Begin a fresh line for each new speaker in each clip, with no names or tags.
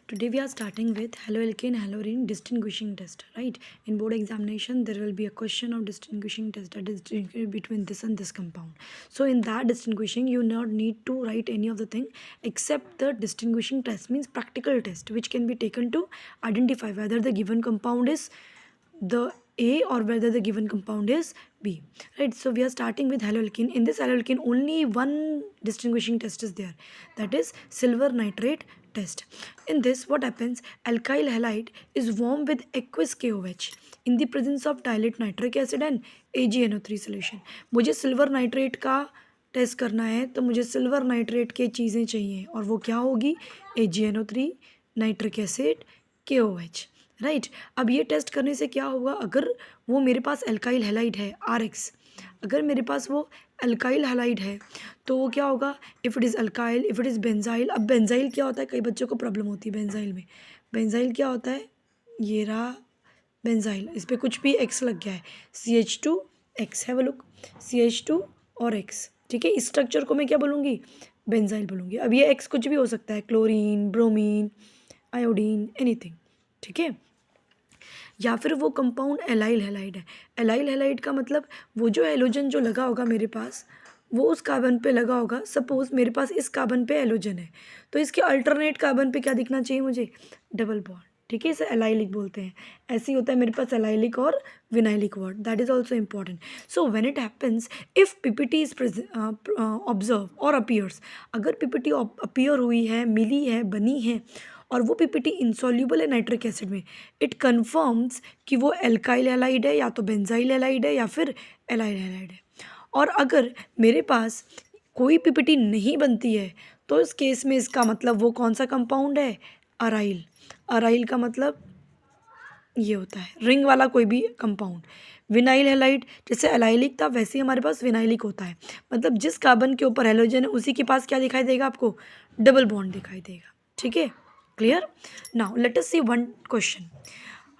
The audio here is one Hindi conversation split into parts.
Today we are starting with haloalkane halorine distinguishing test, right? In board examination there will be a question of distinguishing test, that is between this and this compound. So in that distinguishing you not need to write any of the thing except the distinguishing test, means practical test which can be taken to identify whether the given compound is the A or whether the given compound is B, right? So we are starting with haloalkane. In this haloalkane only one distinguishing test is there, that is silver nitrate test. In this what happens, alkyl halide is warmed with aqueous KOH in the presence of dilute nitric acid and AgNO3 solution. मुझे सिल्वर नाइट्रेट का टेस्ट करना है तो मुझे सिल्वर नाइट्रेट की चीज़ें चाहिए और वो क्या होगी, AgNO3, nitric acid, KOH, right. अब ये टेस्ट करने से क्या होगा, अगर वो मेरे पास अल्काइल हैलाइड है RX, अगर मेरे पास वो अल्काइल हैलाइड है तो वो क्या होगा, if it is alkyl, if it is benzyl. अब बेंजाइल क्या होता है, कई बच्चों को प्रॉब्लम होती है बेंजाइल में। बेंजाइल क्या होता है, ये रहा बेंजाइल, इस पर कुछ भी X लग गया है, CH2X है वो लोग, CH2 और X, ठीक है। इस स्ट्रक्चर को मैं क्या बोलूँगी, बेंजाइल बोलूँगी। अब ये X कुछ भी हो सकता है, क्लोरीन, ब्रोमीन, आयोडीन, एनीथिंग, ठीक है। या फिर वो कंपाउंड एलाइल हैलाइड है। एलाइल हैलाइड का मतलब वो जो एलोजन जो लगा होगा मेरे पास वो उस कार्बन पे लगा होगा। सपोज मेरे पास इस कार्बन पे एलोजन है तो इसके अल्टरनेट कार्बन पे क्या दिखना चाहिए मुझे, डबल बॉन्ड, ठीक है। इसे एलाइलिक बोलते हैं। ऐसे ही होता है मेरे पास एलाइलिक और vinylic word, that is also important. So when it happens, if PPT is observe और अपीयर्स, अगर पीपीटी अपीयर हुई है, मिली है, बनी है और वो पीपीटी इंसॉल्यूबल है नाइट्रिक एसिड में, इट कन्फर्म्स कि वो एल्काइल हैलाइड है या तो बेंजाइल हैलाइड है या फिर एलाइल हैलाइड है। और अगर मेरे पास कोई पीपीटी नहीं बनती है तो इस केस में इसका मतलब वो कौन सा कंपाउंड है, अराइल। अराइल का मतलब ये होता है रिंग वाला कोई भी कंपाउंड। विनाइल हैलाइड जैसे एलाइलिक था वैसे ही हमारे पास विनाइलिक होता है, मतलब जिस कार्बन के ऊपर हैलोजन है उसी के पास क्या दिखाई देगा आपको, डबल बॉन्ड दिखाई देगा, ठीक है। Clear. Now let us see one question,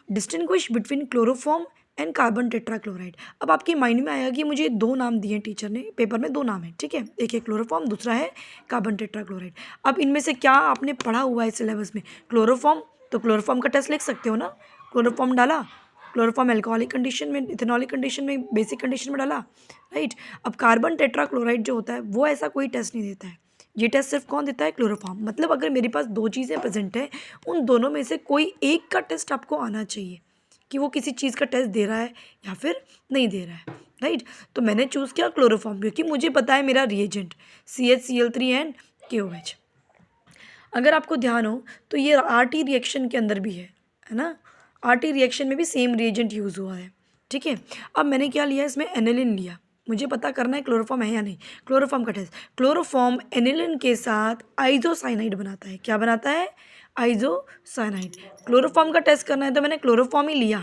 distinguish between chloroform and carbon tetrachloride. अब आपके माइंड में आया कि मुझे दो नाम दिए टीचर ने, पेपर में दो नाम है, ठीक है, एक है क्लोरोफॉर्म, दूसरा है कार्बन टेट्राक्लोराइड। अब इनमें से क्या आपने पढ़ा हुआ है सिलेबस में, क्लोरोफॉर्म, तो क्लोरोफॉर्म का टेस्ट लिख सकते हो ना, क्लोरोफॉर्म डाला, क्लोरोफॉर्म एल्कोहलिक कंडीशन में, इथेनॉलिक कंडीशन में, बेसिक कंडीशन में डाला, राइट। अब कार्बन टेट्राक्लोराइड जो होता है वो ऐसा कोई टेस्ट नहीं देता है, ये टेस्ट सिर्फ कौन देता है, क्लोरोफॉर्म। मतलब अगर मेरे पास दो चीज़ें प्रेजेंट है उन दोनों में से कोई एक का टेस्ट आपको आना चाहिए कि वो किसी चीज़ का टेस्ट दे रहा है या फिर नहीं दे रहा है, राइट। तो मैंने चूज़ किया क्लोरोफॉर्म क्योंकि मुझे पता है मेरा रिएजेंट CHCl3 एंड KOH। अगर आपको ध्यान हो तो ये RT रिएक्शन के अंदर भी है ना, RT रिएक्शन में भी सेम रिएजेंट यूज़ हुआ है, ठीक है। अब मैंने क्या लिया, इसमें एनिलिन लिया, मुझे पता करना है क्लोरोफॉर्म है या नहीं। क्लोरोफॉर्म का टेस्ट, क्लोरोफॉर्म एनिलिन के साथ आइसोसाइनाइड बनाता है, क्या बनाता है, आइसोसाइनाइड। क्लोरोफॉर्म का टेस्ट करना है तो मैंने क्लोरोफॉर्म ही लिया,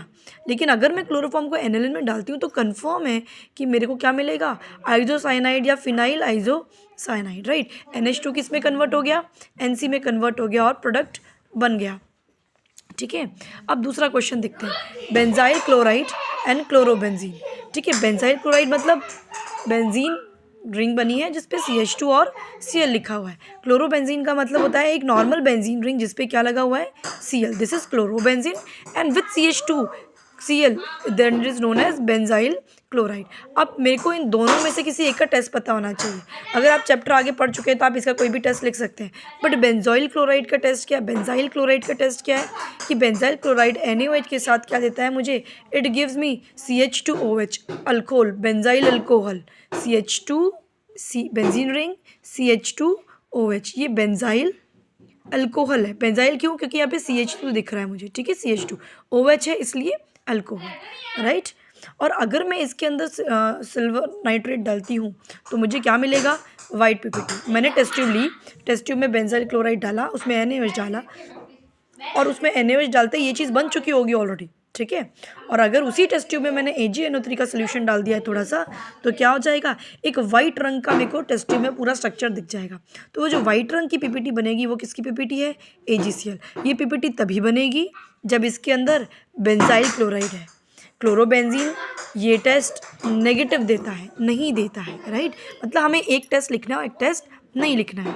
लेकिन अगर मैं क्लोरोफॉर्म को एनिलिन में डालती हूँ तो कंफर्म है कि मेरे को क्या मिलेगा, आइसोसाइनाइड या फिनाइल आइसोसाइनाइड, राइट। NH2 किस में कन्वर्ट हो गया, NC में कन्वर्ट हो गया और प्रोडक्ट बन गया, ठीक है। अब दूसरा क्वेश्चन देखते हैं, बेंजाइल क्लोराइड एंड क्लोरोबेंजीन, ठीक है। बेंजाइल क्लोराइड मतलब बेंजीन रिंग बनी है जिसपे CH2 और Cl लिखा हुआ है। क्लोरोबेंजीन का मतलब होता है एक नॉर्मल बेंजीन रिंग जिसपे क्या लगा हुआ है, Cl, this is chlorobenzene and with CH2 Cl then it is known as benzyl chloride. अब मेरे को इन दोनों में से किसी एक का टेस्ट पता होना चाहिए। अगर आप चैप्टर आगे पढ़ चुके हैं तो आप इसका कोई भी टेस्ट लिख सकते हैं, बट बेंजोइल क्लोराइड का टेस्ट क्या है, बेंजाइल क्लोराइड का टेस्ट क्या है कि बेंजाइल क्लोराइड NaOH के साथ क्या देता है मुझे, it gives me CH2OH, alcohol, benzyl alcohol, CH2 benzene ring, CH2OH, ये बेंजाइल अल्कोहल है। बेंजाइल क्यों, क्योंकि यहाँ पे CH2 दिख रहा है मुझे, ठीक है, CH2, OH है इसलिए अल्कोहल, राइट। और अगर मैं इसके अंदर सिल्वर नाइट्रेट डालती हूँ तो मुझे क्या मिलेगा, वाइट पीपीटी। मैंने टेस्ट ट्यूब ली, टेस्ट ट्यूब में बेंजाइल क्लोराइड डाला, उसमें NaOH डाला और उसमें NaOH डालते ये चीज़ बन चुकी होगी ऑलरेडी, ठीक है। और अगर उसी टेस्ट ट्यूब में मैंने AgNO3 का सोल्यूशन डाल दिया है थोड़ा सा तो क्या हो जाएगा, एक वाइट रंग का मेरे को टेस्ट ट्यूब में पूरा स्ट्रक्चर दिख जाएगा। तो वो जो वाइट रंग की पीपीटी बनेगी वो किसकी पीपीटी है, AgCl। ये पीपीटी तभी बनेगी जब इसके अंदर बेंजाइल क्लोराइड है। क्लोरोबेंजीन ये टेस्ट नेगेटिव देता है, नहीं देता है, राइट। मतलब हमें एक टेस्ट लिखना है और एक टेस्ट नहीं लिखना है।